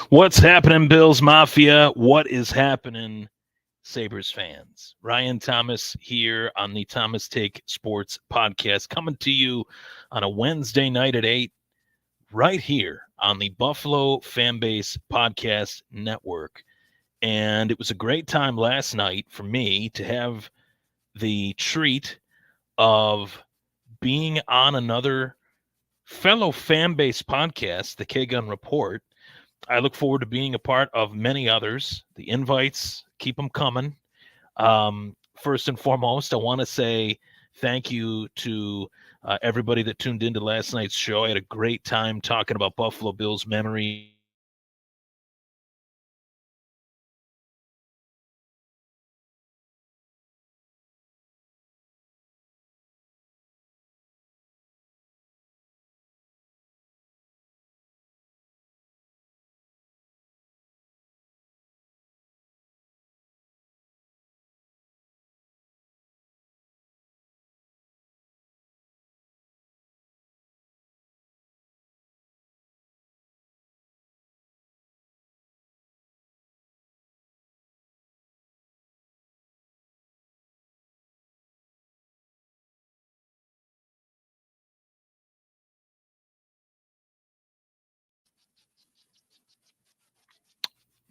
What's happening, Bills Mafia? What is happening, Sabres fans? Ryan Thomas here on the Thomas Take Sports Podcast, coming to you on a Wednesday night at 8, right here on the Buffalo Fanbase Podcast Network. And it was a great time last night for me to have the treat of being on another fellow Fanbase podcast, the K-Gun Report. I look forward to being a part of many others. The invites, keep them coming. First and foremost, I want to say thank you to everybody that tuned into last night's show. I had a great time talking about Buffalo Bills memories, talking about the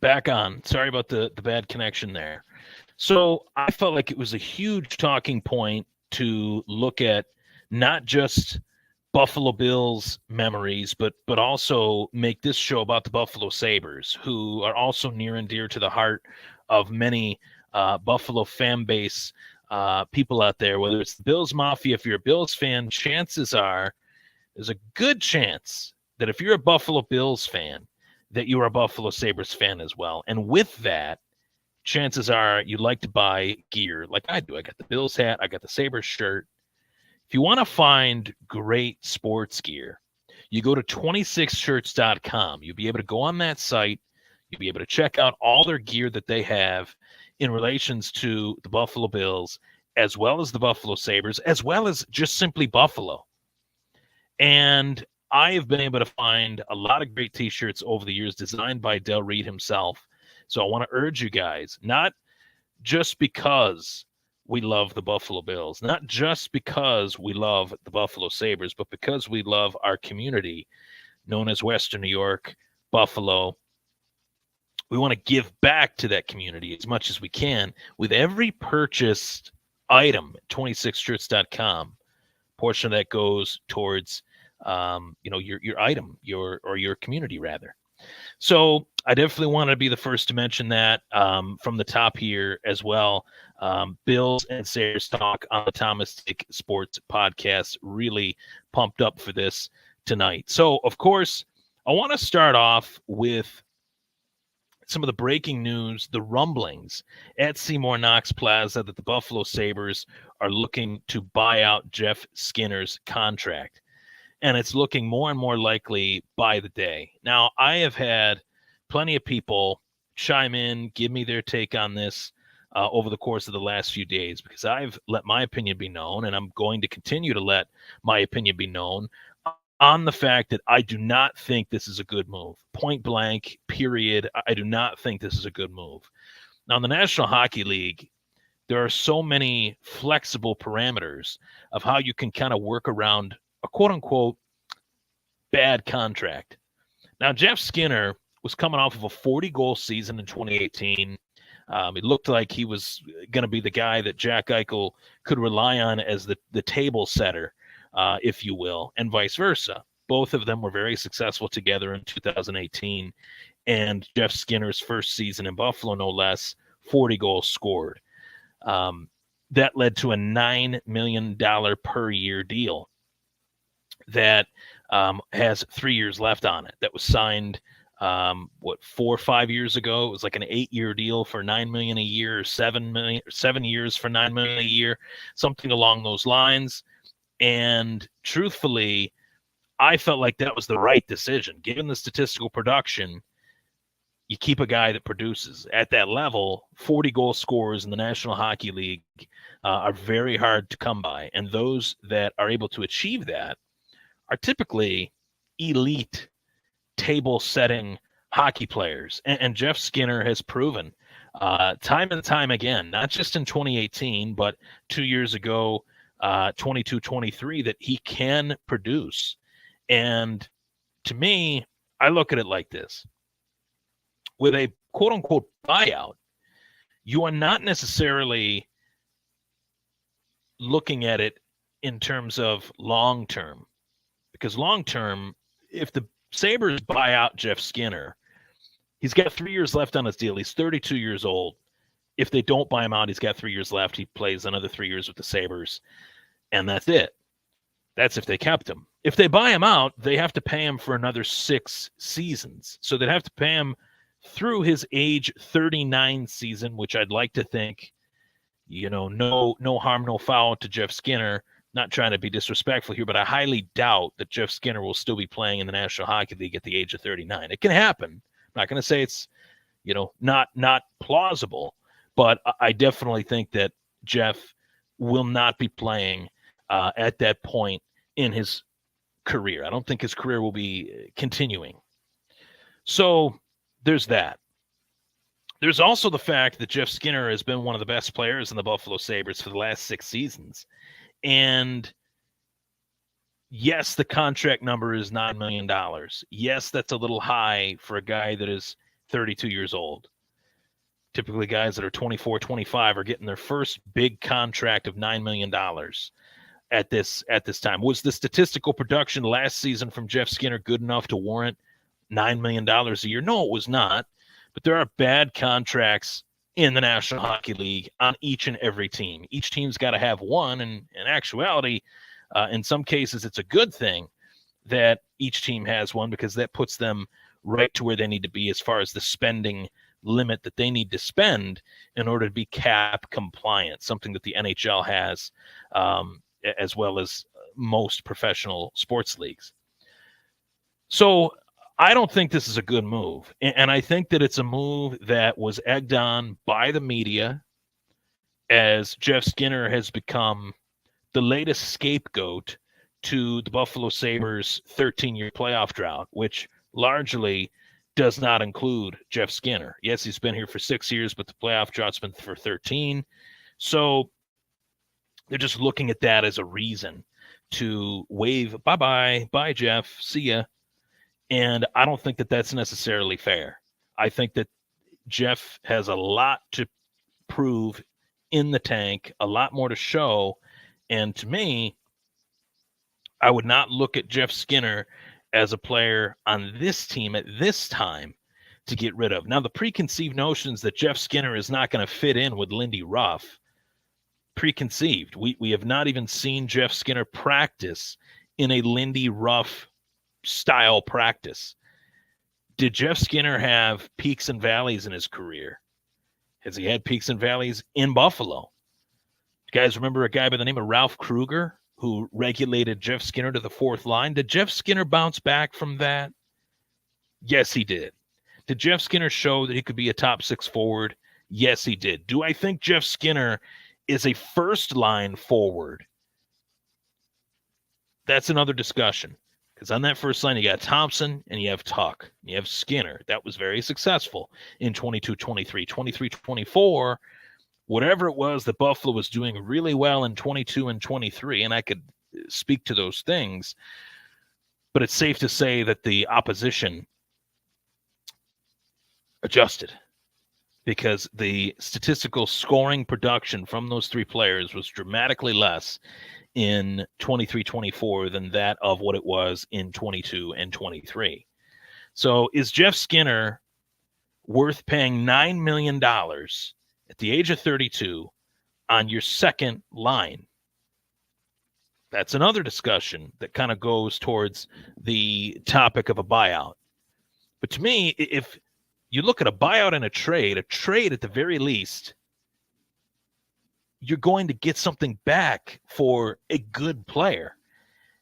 back on. Sorry about the bad connection there. So I felt like it was a huge talking point to look at not just Buffalo Bills memories, but also make this show about the Buffalo Sabres, who are also near and dear to the heart of many Buffalo fan base people out there. Whether it's the Bills Mafia, if you're a Bills fan, chances are there's a good chance that if you're a Buffalo Bills fan, that you are a Buffalo Sabres fan as well. And with that, chances are you like to buy gear like I do. I got the Bills hat, I got the Sabres shirt. If you want to find great sports gear, you go to 26shirts.com. You'll be able to go on that site. You'll be able to check out all their gear that they have in relations to the Buffalo Bills, as well as the Buffalo Sabres, as well as just simply Buffalo. And I have been able to find a lot of great t-shirts over the years designed by Del Reed himself. So I want to urge you guys, not just because we love the Buffalo Bills, not just because we love the Buffalo Sabres, but because we love our community known as Western New York, Buffalo. We want to give back to that community as much as we can with every purchased item at 26shirts.com. Portion of that goes towards your item, your community rather. So I definitely want to be the first to mention that from the top here as well. Bills and Sabres talk on the Thomas Take Sports Podcast. Really pumped up for this tonight. So, of course, I want to start off with some of the breaking news, the rumblings at Seymour Knox Plaza that the Buffalo Sabres are looking to buy out Jeff Skinner's contract. And it's looking more and more likely by the day. Now, I have had plenty of people chime in, give me their take on this over the course of the last few days, because I've let my opinion be known, and I'm going to continue to let my opinion be known on the fact that I do not think this is a good move. Point blank, period. I do not think this is a good move. Now, in the National Hockey League, there are so many flexible parameters of how you can kind of work around a quote-unquote bad contract. Now, Jeff Skinner was coming off of a 40-goal season in 2018. It looked like he was going to be the guy that Jack Eichel could rely on as the table setter, if you will, and vice versa. Both of them were very successful together in 2018. And Jeff Skinner's first season in Buffalo, no less, 40 goals scored. That led to a $9 million per year deal that has 3 years left on it. That was signed 4 or 5 years ago. It was like an 8-year deal for $9 million a year, or 7 years for $9 million a year, something along those lines. And truthfully, I felt like that was the right decision. Given the statistical production, you keep a guy that produces at that level. 40 goal scorers in the National Hockey League are very hard to come by. And those that are able to achieve that are typically elite table setting hockey players. And Jeff Skinner has proven time and time again, not just in 2018, but 2 years ago, 22-23, that he can produce. And to me, I look at it like this. With a quote-unquote buyout, you are not necessarily looking at it in terms of long-term. Because long-term, if the Sabres buy out Jeff Skinner, he's got 3 years left on his deal. He's 32 years old. If they don't buy him out, he's got 3 years left. He plays another 3 years with the Sabres, and that's it. That's if they kept him. If they buy him out, they have to pay him for another 6 seasons. So they'd have to pay him through his age 39 season, which I'd like to think, no harm, no foul to Jeff Skinner. Not trying to be disrespectful here, but I highly doubt that Jeff Skinner will still be playing in the National Hockey League at the age of 39. It can happen. I'm not going to say it's, not plausible, but I definitely think that Jeff will not be playing at that point in his career. I don't think his career will be continuing. So there's that. There's also the fact that Jeff Skinner has been one of the best players in the Buffalo Sabres for the last 6 seasons. And yes, the contract number is $9 million. Yes, that's a little high for a guy that is 32 years old. Typically, guys that are 24, 25 are getting their first big contract of $9 million at this time. Was the statistical production last season from Jeff Skinner good enough to warrant $9 million a year? No, it was not. But there are bad contracts in the National Hockey League on each and every team. Each team's got to have one, and in actuality, in some cases, it's a good thing that each team has one, because that puts them right to where they need to be as far as the spending limit that they need to spend in order to be cap compliant, something that the NHL has, as well as most professional sports leagues. So I don't think this is a good move. And I think that it's a move that was egged on by the media, as Jeff Skinner has become the latest scapegoat to the Buffalo Sabres' 13-year playoff drought, which largely does not include Jeff Skinner. Yes, he's been here for 6 years, but the playoff drought's been for 13. So they're just looking at that as a reason to wave, bye-bye, bye, Jeff, see ya. And I don't think that that's necessarily fair. I think that Jeff has a lot to prove in the tank, a lot more to show. And to me, I would not look at Jeff Skinner as a player on this team at this time to get rid of. Now, the preconceived notions that Jeff Skinner is not going to fit in with Lindy Ruff, preconceived. We have not even seen Jeff Skinner practice in a Lindy Ruff style practice. Did Jeff Skinner have peaks and valleys in his career? Has he had peaks and valleys in Buffalo? You guys remember a guy by the name of Ralph Kruger who regulated Jeff Skinner to the fourth line? Did Jeff Skinner bounce back from that? Yes, he did. Did Jeff Skinner show that he could be a top 6 forward? Yes, he did. Do I think Jeff Skinner is a first line forward? That's another discussion. Because on that first line, you got Thompson and you have Tuck. You have Skinner. That was very successful in 22-23. 23-24, whatever it was that Buffalo was doing really well in 22 and 23, and I could speak to those things, but it's safe to say that the opposition adjusted, because the statistical scoring production from those 3 players was dramatically less in 23-24 than that of what it was in 22 and 23. So is Jeff Skinner worth paying $9 million at the age of 32 on your second line? That's another discussion that kind of goes towards the topic of a buyout. But to me, if you look at a buyout and a trade at the very least, you're going to get something back for a good player.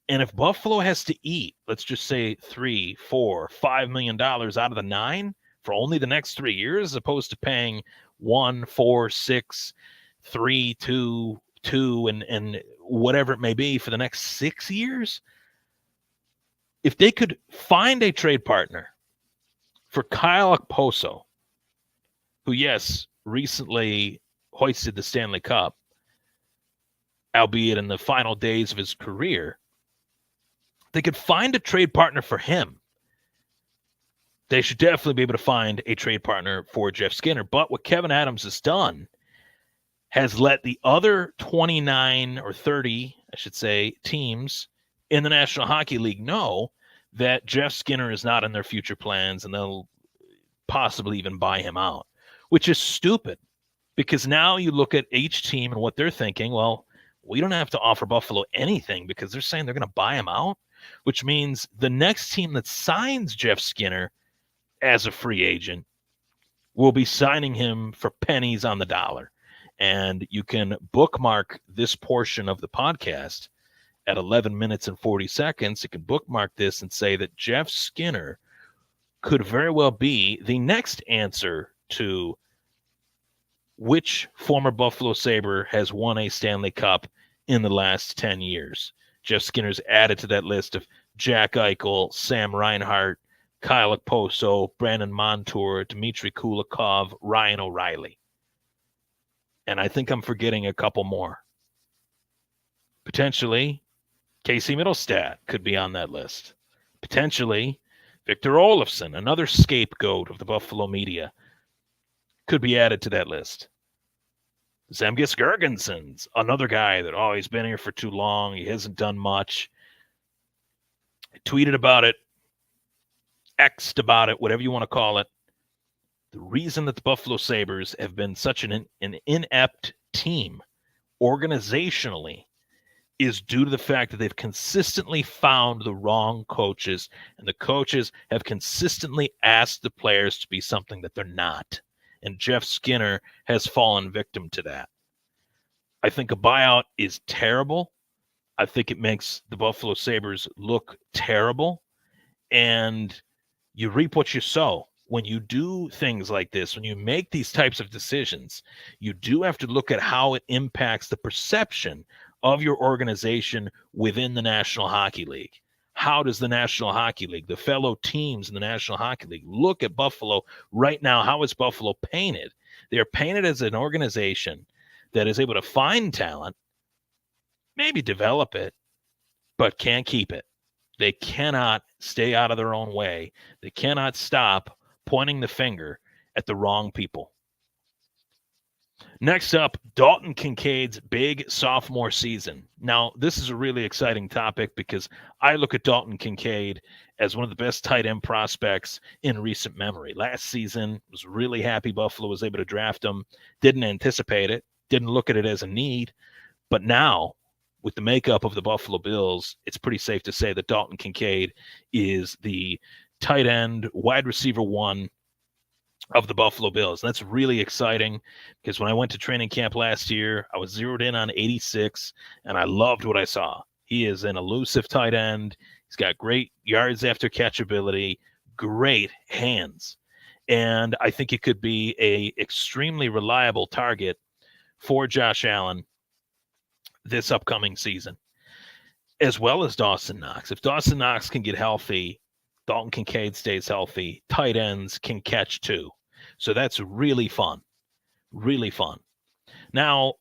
And if Buffalo has to eat, let's just say $3, $4, $5 million out of the 9 for only the next 3 years, as opposed to paying 1, 4, 6, 3, 2, 2, and whatever it may be for the next 6 years, if they could find a trade partner for Kyle Okposo, who, yes, recently hoisted the Stanley Cup, albeit in the final days of his career, they could find a trade partner for him. They should definitely be able to find a trade partner for Jeff Skinner. But what Kevin Adams has done has let the other 29 or 30, I should say, teams in the National Hockey League know that Jeff Skinner is not in their future plans, and they'll possibly even buy him out, which is stupid, because now you look at each team and what they're thinking. Well, we don't have to offer Buffalo anything because they're saying they're going to buy him out, which means the next team that signs Jeff Skinner as a free agent will be signing him for pennies on the dollar. And you can bookmark this portion of the podcast at 11 minutes and 40 seconds. You can bookmark this and say that Jeff Skinner could very well be the next answer to which former Buffalo Sabre has won a Stanley Cup in the last 10 years. Jeff Skinner's added to that list of Jack Eichel, Sam Reinhart, Kyle Okposo, Brandon Montour, Dmitry Kulikov, Ryan O'Reilly. And I think I'm forgetting a couple more. Potentially, Casey Middlestat could be on that list. Potentially, Victor Olofsson, another scapegoat of the Buffalo media, could be added to that list. Zemgus Girgensons, another guy that, he's been here for too long. He hasn't done much. I tweeted about it, X'd about it, whatever you want to call it. The reason that the Buffalo Sabres have been such an inept team organizationally is due to the fact that they've consistently found the wrong coaches, and the coaches have consistently asked the players to be something that they're not. And Jeff Skinner has fallen victim to that. I think a buyout is terrible. I think it makes the Buffalo Sabres look terrible. And you reap what you sow. When you do things like this, when you make these types of decisions, you do have to look at how it impacts the perception of your organization within the National Hockey League. How does the National Hockey League, the fellow teams in the National Hockey League, look at Buffalo right now? How is Buffalo painted? They are painted as an organization that is able to find talent, maybe develop it, but can't keep it. They cannot stay out of their own way. They cannot stop pointing the finger at the wrong people. Next up, Dalton Kincaid's big sophomore season. Now, this is a really exciting topic because I look at Dalton Kincaid as one of the best tight end prospects in recent memory. Last season, was really happy Buffalo was able to draft him. Didn't anticipate it. Didn't look at it as a need. But now, with the makeup of the Buffalo Bills, it's pretty safe to say that Dalton Kincaid is the tight end, wide receiver one of the Buffalo Bills. And that's really exciting because when I went to training camp last year, I was zeroed in on 86, and I loved what I saw. He is an elusive tight end. He's got great yards after catch ability, great hands. And I think it could be a extremely reliable target for Josh Allen this upcoming season, as well as Dawson Knox. If Dawson Knox can get healthy, Dalton Kincaid stays healthy, tight ends can catch too. So that's really fun. Really fun. Now,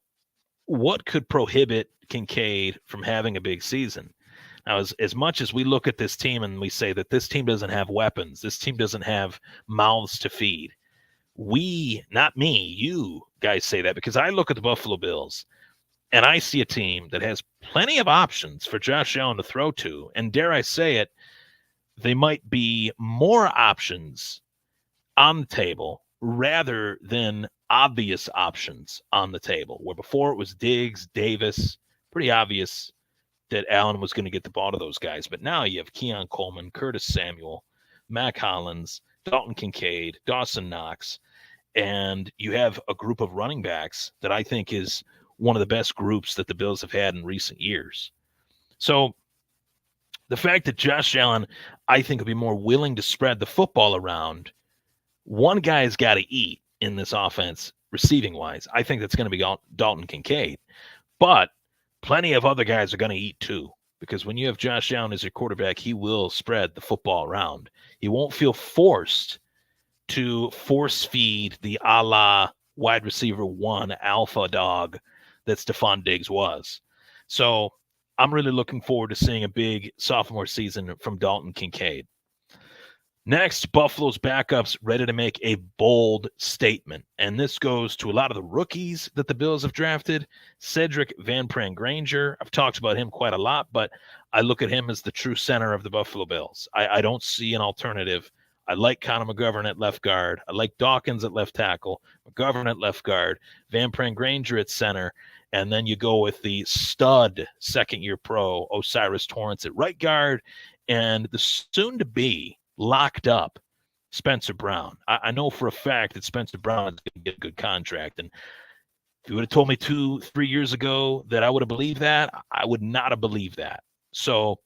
what could prohibit Kincaid from having a big season? Now, as much as we look at this team and we say that this team doesn't have weapons, this team doesn't have mouths to feed, we, not me, you guys say that, because I look at the Buffalo Bills and I see a team that has plenty of options for Josh Allen to throw to. And dare I say it, they might be more options on the table rather than obvious options on the table, where before it was Diggs, Davis, pretty obvious that Allen was going to get the ball to those guys. But now you have Keon Coleman, Curtis Samuel, Mac Hollins, Dalton Kincaid, Dawson Knox, and you have a group of running backs that I think is one of the best groups that the Bills have had in recent years. So the fact that Josh Allen, I think, will be more willing to spread the football around, one guy's got to eat in this offense, receiving-wise. I think that's going to be Dalton Kincaid. But plenty of other guys are going to eat too, because when you have Josh Allen as your quarterback, he will spread the football around. He won't feel forced to force feed the a la wide receiver one alpha dog that Stephon Diggs was. So I'm really looking forward to seeing a big sophomore season from Dalton Kincaid. Next, Buffalo's backups ready to make a bold statement. And this goes to a lot of the rookies that the Bills have drafted. Cedric Van Pran Granger, I've talked about him quite a lot, but I look at him as the true center of the Buffalo Bills. I don't see an alternative. I like Connor McGovern at left guard. I like Dawkins at left tackle, McGovern at left guard, Van Pran Granger at center, and then you go with the stud second-year pro Osiris Torrance at right guard, and the soon-to-be locked up Spencer Brown. I know for a fact that Spencer Brown is going to get a good contract. And if you would have told me 2-3 years ago that I would have believed that, I would not have believed that. So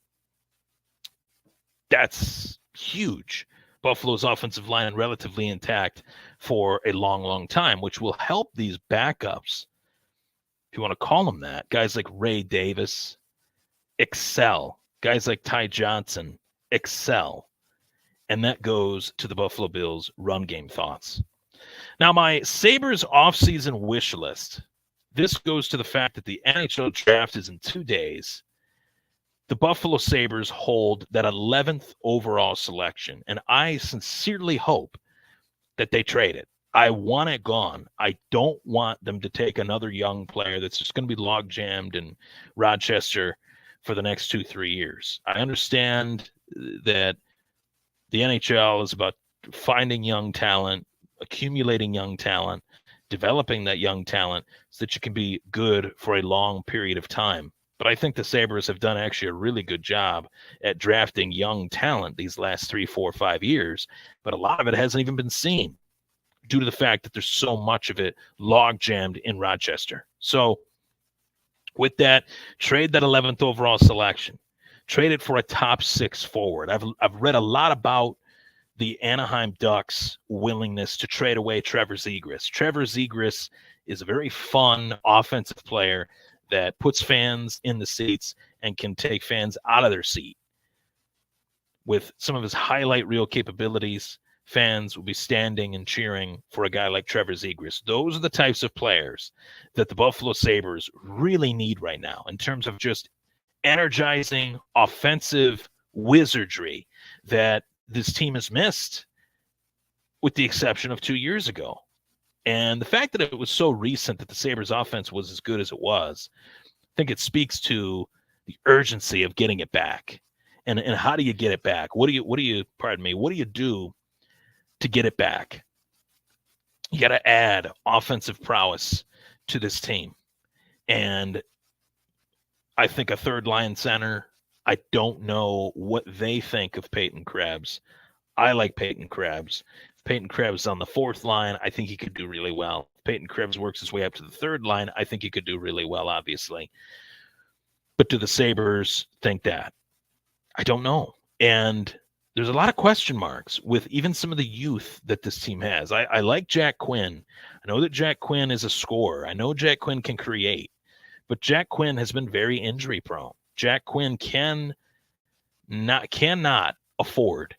that's huge. Buffalo's offensive line relatively intact for a long, long time, which will help these backups, if you want to call them that, guys like Ray Davis, excel. Guys like Ty Johnson, excel. And that goes to the Buffalo Bills run game thoughts. Now, my Sabres offseason wish list. This goes to the fact that the NHL draft is in 2 days. The Buffalo Sabres hold that 11th overall selection, and I sincerely hope that they trade it. I want it gone. I don't want them to take another young player that's just going to be log jammed in Rochester for the next 2-3 years. I understand that the NHL is about finding young talent, accumulating young talent, developing that young talent so that you can be good for a long period of time. But I think the Sabres have done actually a really good job at drafting young talent these last 3, 4, 5 years. But a lot of it hasn't even been seen due to the fact that there's so much of it log jammed in Rochester. So with that, trade that 11th overall selection. Trade it for a top 6 forward. I've read a lot about the Anaheim Ducks' willingness to trade away Trevor Zegras. Trevor Zegras is a very fun offensive player that puts fans in the seats and can take fans out of their seat. With some of his highlight reel capabilities, fans will be standing and cheering for a guy like Trevor Zegras. Those are the types of players that the Buffalo Sabres really need right now in terms of just energizing offensive wizardry that this team has missed, with the exception of 2 years ago. And the fact that it was so recent that the Sabres offense was as good as it was, I think it speaks to the urgency of getting it back. And how do you get it back? What do you do to get it back? You got to add offensive prowess to this team. And I think a third line center, I don't know what they think of Peyton Krebs. I like Peyton Krebs. If Peyton Krebs is on the fourth line, I think he could do really well. If Peyton Krebs works his way up to the third line, I think he could do really well, obviously. But do the Sabres think that? I don't know. And there's a lot of question marks with even some of the youth that this team has. I like Jack Quinn. I know that Jack Quinn is a scorer. I know Jack Quinn can create. But Jack Quinn has been very injury prone. Jack Quinn cannot afford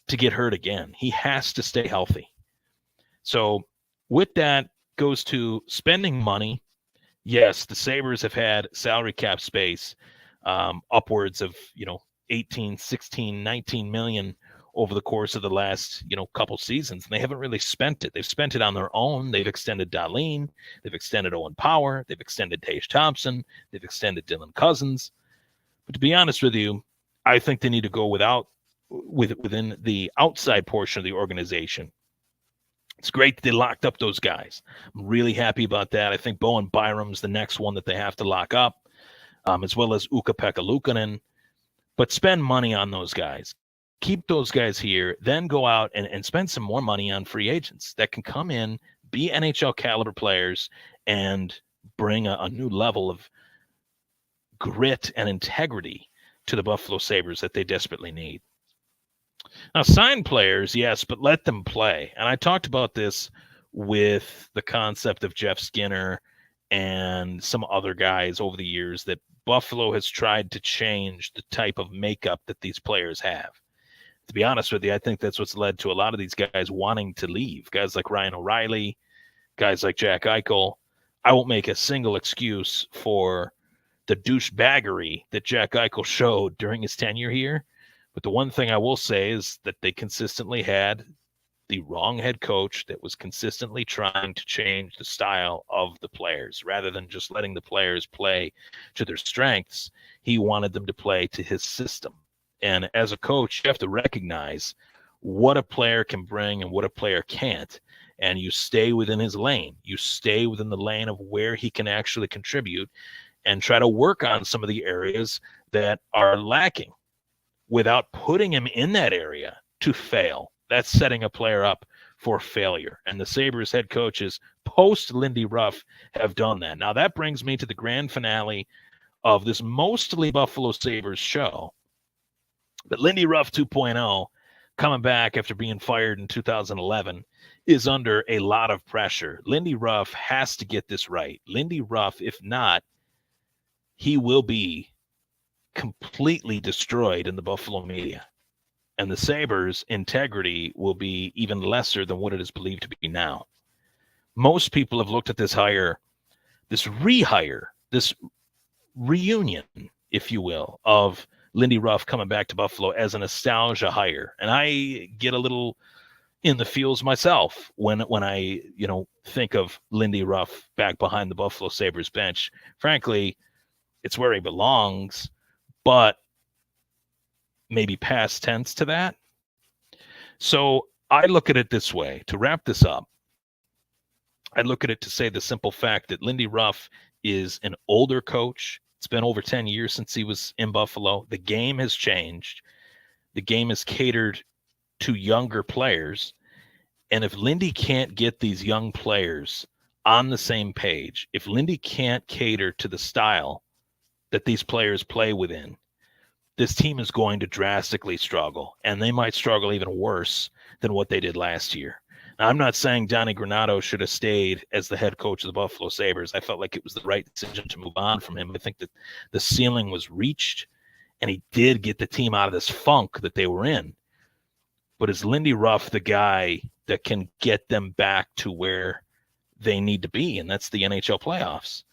to get hurt again. He has to stay healthy. So with that goes to spending money. Yes, the Sabres have had salary cap space upwards of 18, 16, 19 million over the course of the last, couple seasons. And they haven't really spent it. They've spent it on their own. They've extended Darlene. They've extended Owen Power. They've extended Tage Thompson. They've extended Dylan Cousins. But to be honest with you, I think they need to go within the outside portion of the organization. It's great that they locked up those guys. I'm really happy about that. I think Bowen Byram's the next one that they have to lock up, as well as Ukko-Pekka Luukkonen. But spend money on those guys. Keep those guys here, then go out and spend some more money on free agents that can come in, be NHL caliber players, and bring a new level of grit and integrity to the Buffalo Sabres that they desperately need. Now, sign players, yes, but let them play. And I talked about this with the concept of Jeff Skinner and some other guys over the years, that Buffalo has tried to change the type of makeup that these players have. to be honest with you, I think that's what's led to a lot of these guys wanting to leave. Guys like Ryan O'Reilly, guys like Jack Eichel. I won't make a single excuse for the douchebaggery that Jack Eichel showed during his tenure here. But the one thing I will say is that they consistently had the wrong head coach that was consistently trying to change the style of the players rather than just letting the players play to their strengths. He wanted them to play to his system. And as a coach, you have to recognize what a player can bring and what a player can't. And you stay within his lane. You stay within the lane of where he can actually contribute and try to work on some of the areas that are lacking without putting him in that area to fail. That's setting a player up for failure. And the Sabres head coaches post Lindy Ruff have done that. Now that brings me to the grand finale of this mostly Buffalo Sabres show. But Lindy Ruff 2.0, coming back after being fired in 2011, is under a lot of pressure. Lindy Ruff has to get this right. Lindy Ruff, if not, he will be completely destroyed in the Buffalo media. And the Sabres' integrity will be even lesser than what it is believed to be now. Most people have looked at this hire, this rehire, this reunion, if you will, of Lindy Ruff coming back to Buffalo as a nostalgia hire. And I get a little in the feels myself when I, think of Lindy Ruff back behind the Buffalo Sabres bench. Frankly, it's where he belongs, but maybe past tense to that. So I look at it this way. To wrap this up, I look at it to say the simple fact that Lindy Ruff is an older coach. It's been over 10 years since he was in Buffalo. The game has changed. The game is catered to younger players. And if Lindy can't get these young players on the same page, if Lindy can't cater to the style that these players play within, this team is going to drastically struggle, and they might struggle even worse than what they did last year. Now, I'm not saying Donnie Granato should have stayed as the head coach of the Buffalo Sabres. I felt like it was the right decision to move on from him. I think that the ceiling was reached, and he did get the team out of this funk that they were in. But is Lindy Ruff the guy that can get them back to where they need to be, and that's the NHL playoffs?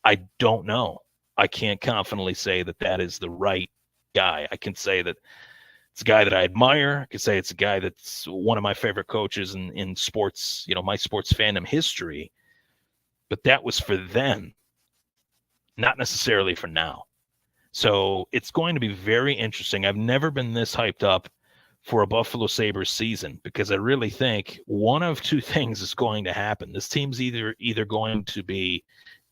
I don't know. I can't confidently say that that is the right guy. I can say that it's a guy that I admire. I can say it's a guy that's one of my favorite coaches in sports, my sports fandom history. But that was for then, not necessarily for now. So it's going to be very interesting. I've never been this hyped up for a Buffalo Sabres season because I really think one of two things is going to happen. This team's either going to be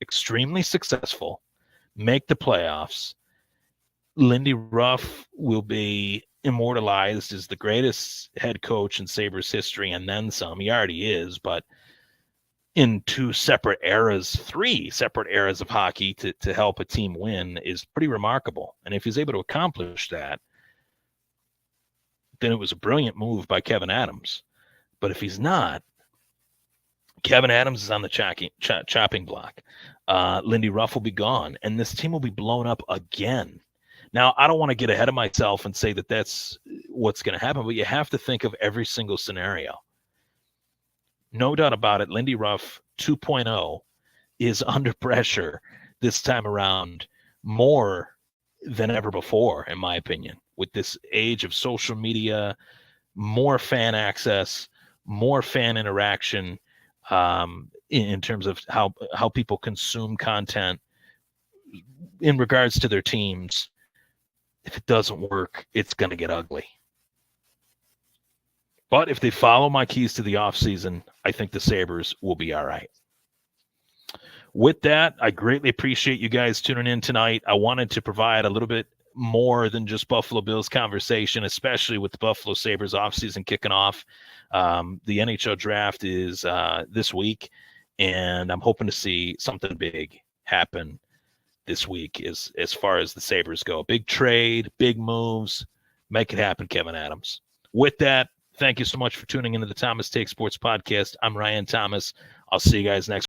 extremely successful, make the playoffs. Lindy Ruff will be immortalized as the greatest head coach in Sabres history and then some. He already is, but in three separate eras of hockey to help a team win is pretty remarkable. And if he's able to accomplish that, then it was a brilliant move by Kevin Adams. But if he's not, Kevin Adams is on the chopping block. Lindy Ruff will be gone, and this team will be blown up again. Now, I don't want to get ahead of myself and say that that's what's going to happen, but you have to think of every single scenario. No doubt about it, Lindy Ruff 2.0 is under pressure this time around more than ever before, in my opinion, with this age of social media, more fan access, more fan interaction in terms of how people consume content in regards to their teams. If it doesn't work, it's going to get ugly. But if they follow my keys to the offseason, I think the Sabres will be all right. With that, I greatly appreciate you guys tuning in tonight. I wanted to provide a little bit more than just Buffalo Bills conversation, especially with the Buffalo Sabres offseason kicking off. The NHL draft is this week, and I'm hoping to see something big happen this week as far as the Sabres go. Big trade, big moves. Make it happen, Kevin Adams. With that, thank you so much for tuning into the Thomas Take Sports Podcast. I'm Ryan Thomas. I'll see you guys next